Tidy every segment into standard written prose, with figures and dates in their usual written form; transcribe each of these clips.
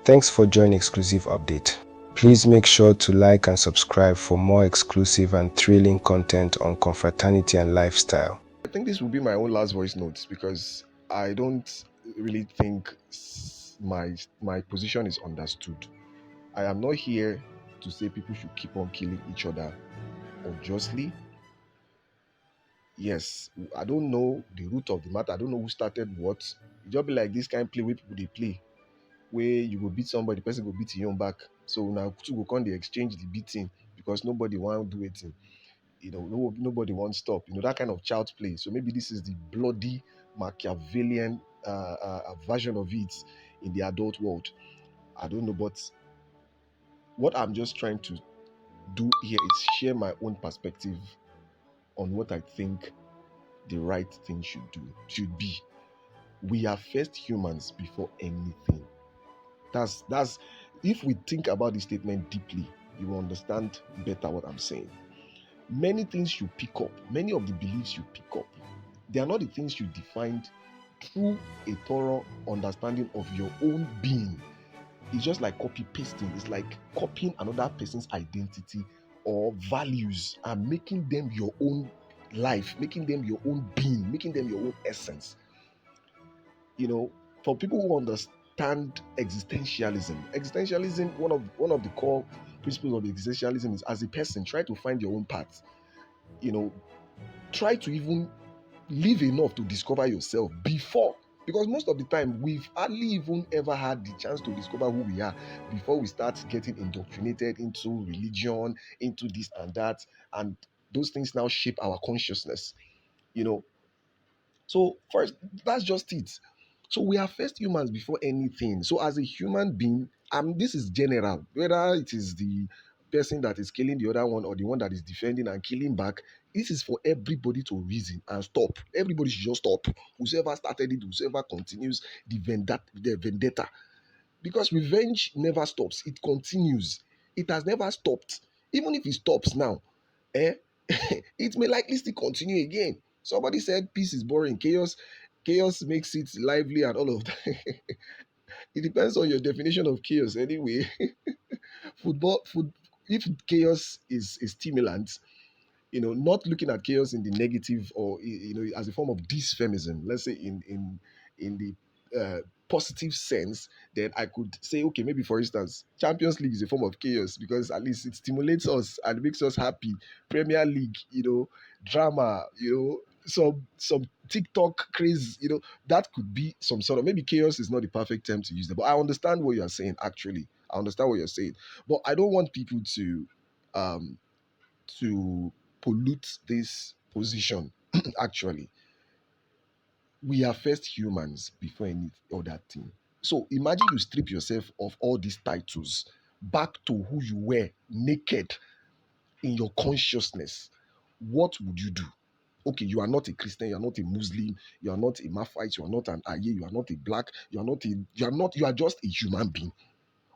Thanks for joining Exclusive Update. Please make sure to like and subscribe for more exclusive and thrilling content on confraternity and lifestyle. I think this will be my own last voice notes because I don't really think my position is understood. I am not here to say people should keep on killing each other unjustly. Yes, I don't know the root of the matter. I don't know who started what. It just be like this kind of play where people they play, where you go beat somebody, the person go beat you on back. So now two go come they exchange the beating because nobody want to do it. Nobody wants stop. That kind of child play. So maybe this is the bloody Machiavellian version of it in the adult world. I don't know, but what I'm just trying to do here is share my own perspective on what I think the right thing should be. We are first humans before anything. That's if we think about this statement deeply, you will understand better what I'm saying. Many things you pick up, many of the beliefs you pick up, they are not the things you defined through a thorough understanding of your own being. It's just like copy pasting. It's like copying another person's identity or values and making them your own life, making them your own being, making them your own essence. For people who understand existentialism, one of the core principles of existentialism is, as a person, try to find your own path. You know, try to even live enough to discover yourself before, because most of the time we've hardly even ever had the chance to discover who we are before we start getting indoctrinated into religion, into this and that, and those things now shape our consciousness. you know so first, that's just it. So we are first humans before anything. So as a human being, this is general, whether it is the person that is killing the other one or the one that is defending and killing back. This is for everybody to reason and stop. Everybody should just stop. Whoever started it, whoever continues the vendetta, because revenge never stops. It continues. It has never stopped. Even if it stops now, eh, it may likely still continue again. Somebody said peace is boring. Chaos makes it lively and all of that. It depends on your definition of chaos anyway. Food if chaos is a stimulant, not looking at chaos in the negative, or as a form of dysphemism, let's say in the positive sense, then I could say, okay, maybe for instance, Champions League is a form of chaos because at least it stimulates us and makes us happy. Premier League, drama, some TikTok craze, that could be some sort of, maybe chaos is not the perfect term to use there, but I understand what you're saying. Actually, I understand what you're saying, but I don't want people um to pollute this position. Actually, we are first humans before any other thing. So imagine you strip yourself of all these titles back to who you were, naked in your consciousness. What would you do? Okay, you are not a Christian, you are not a Muslim, you are not a Maphite, you are not an Aye, you are not a black, you are just a human being.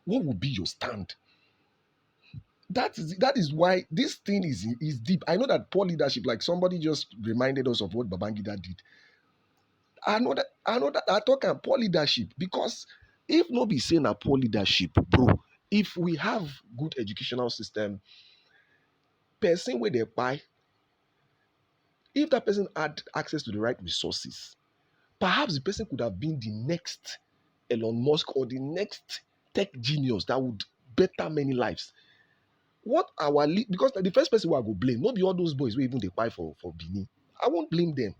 What would be your stand? That is why this thing is deep. I know that poor leadership, like somebody just reminded us of what Babangida did. I know that I talk about poor leadership, because if no be saying a poor leadership, bro, if we have good educational system, person where they buy, if that person had access to the right resources, perhaps the person could have been the next Elon Musk or the next tech genius that would better many lives. Because the first person who I go blame, not be all those boys who even they buy for Benin. I won't blame them.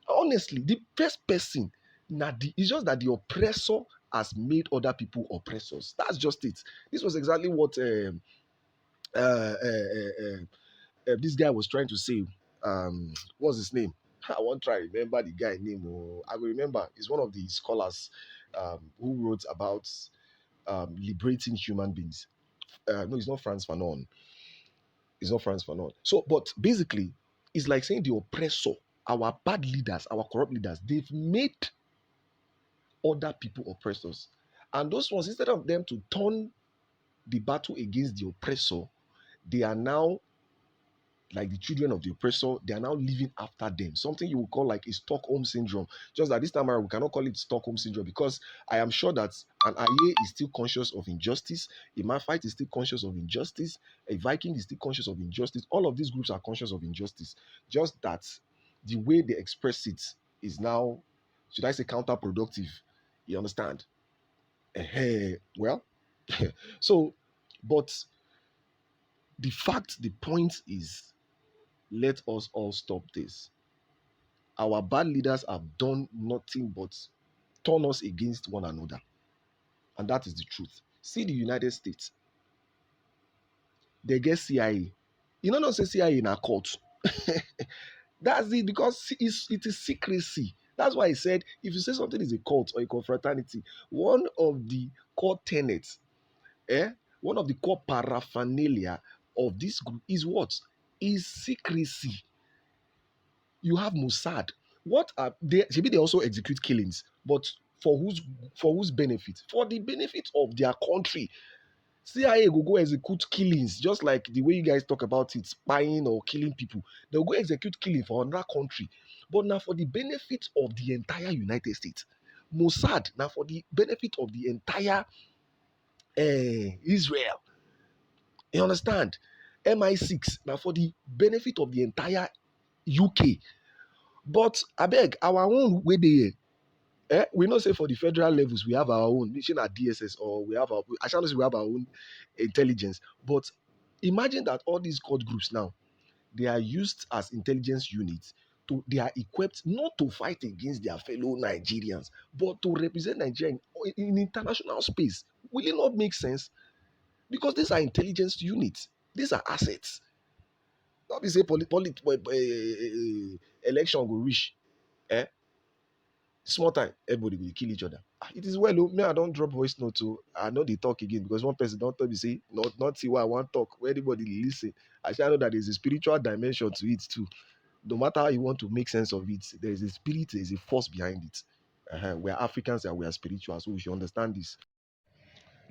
Honestly, the first person, it's just that the oppressor has made other people oppressors. That's just it. This was exactly what this guy was trying to say. What's his name? I won't try to remember the guy name. I will remember. He's one of the scholars who wrote about liberating human beings. No, it's not Franz Fanon. It's not Franz Fanon. So, but basically, it's like saying the oppressor, our bad leaders, our corrupt leaders, they've made other people oppressors. And those ones, instead of them to turn the battle against the oppressor, they are now like the children of the oppressor, they are now living after them. Something you would call like a Stockholm syndrome. Just that this time around, we cannot call it Stockholm syndrome because I am sure that an Aye is still conscious of injustice, a Maphite is still conscious of injustice, a Viking is still conscious of injustice. All of these groups are conscious of injustice. Just that the way they express it is now, should I say, counterproductive. You understand? Well, so, but the point is, let us all stop this. Our bad leaders have done nothing but turn us against one another. And that is the truth. See the United States. They get CIA. You know, not say CIA in a court. That's it, because it is secrecy. That's why I said if you say something is a cult or a confraternity, one of the core tenets, one of the core paraphernalia of this group is what? Is secrecy. You have Mossad. What are they? Maybe they also execute killings, but for whose benefit? For the benefit of their country. CIA will go execute killings, just like the way you guys talk about it, spying or killing people. They'll go execute killing for another country, but now for the benefit of the entire United States. Mossad now for the benefit of the entire Israel. You understand? MI6 now for the benefit of the entire UK. But I beg, our own way they we not say for the federal levels we have our own mission at DSS, or we have our, I shall not say we have our own intelligence. But imagine that all these court groups now, they are used as intelligence units. They are equipped not to fight against their fellow Nigerians, but to represent Nigeria in international space. Will it not make sense? Because these are intelligence units. These are assets. Not be say election go reach. Eh? Small time, everybody will kill each other. It is well, me, I don't drop voice note to, I know they talk again because one person don't tell me, say, not see why I want to talk, where everybody listen. I shall know that there's a spiritual dimension to it too. No matter how you want to make sense of it, there is a spirit, there is a force behind it. We are Africans and we are spiritual, so we should understand this.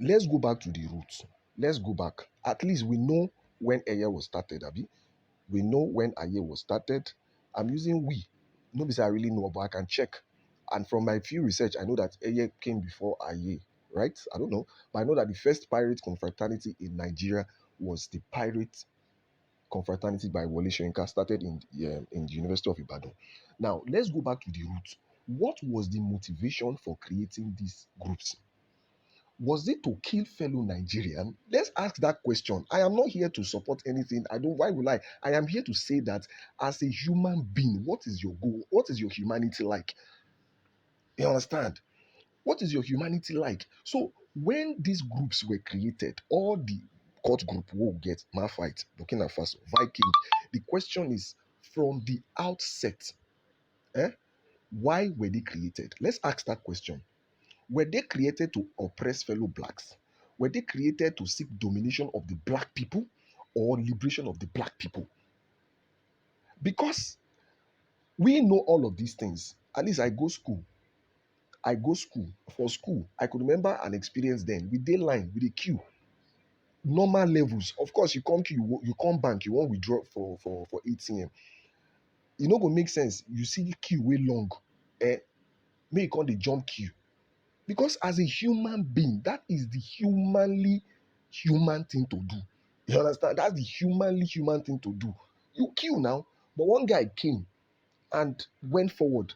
Let's go back to the roots. Let's go back. At least we know when Eye was started, Abi. We know when Aye was started. I'm using we. Nobody say I really know, but I can check. And from my few research, I know that Aye came before Aye, right? I don't know. But I know that the first pirate confraternity in Nigeria was the Pirate Confraternity by Wole Soyinka, started in the University of Ibadan. Now, let's go back to the roots. What was the motivation for creating these groups? Was it to kill fellow Nigerian? Let's ask that question. I am not here to support anything. I don't, why will I? I am here to say that as a human being, what is your goal? What is your humanity like? You understand? What is your humanity like? So when these groups were created, all the court group will get Maphite, Burkina Faso, Viking. The question is from the outset, why were they created? Let's ask that question. Were they created to oppress fellow blacks? Were they created to seek domination of the black people or liberation of the black people? Because we know all of these things. At least I go school. For school. I could remember an experience then. We did line with a queue. Normal levels. Of course, you come queue, you come bank, you won't withdraw for ATM. E no go make sense. You see the queue way long. May you come the jump queue. Because as a human being, that is the human thing to do. You understand? That's the human thing to do. You queue now, but one guy came and went forward,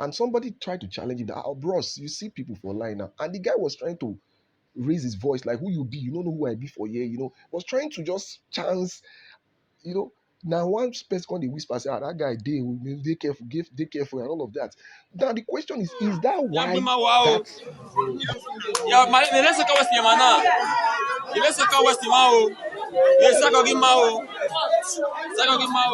and somebody tried to challenge him that, oh, bros, you see people for line now. And the guy was trying to raise his voice, like, who you be? You don't know who I be for here, was trying to just chance, Now one person come dey whisper say, that guy dey careful, dey careful, and all of that. Now the question is that why that Ya, me laisse quand est-ce maintenant? Il laisse quand est-ce que il est ça quand il m'a. Ça quand il m'a.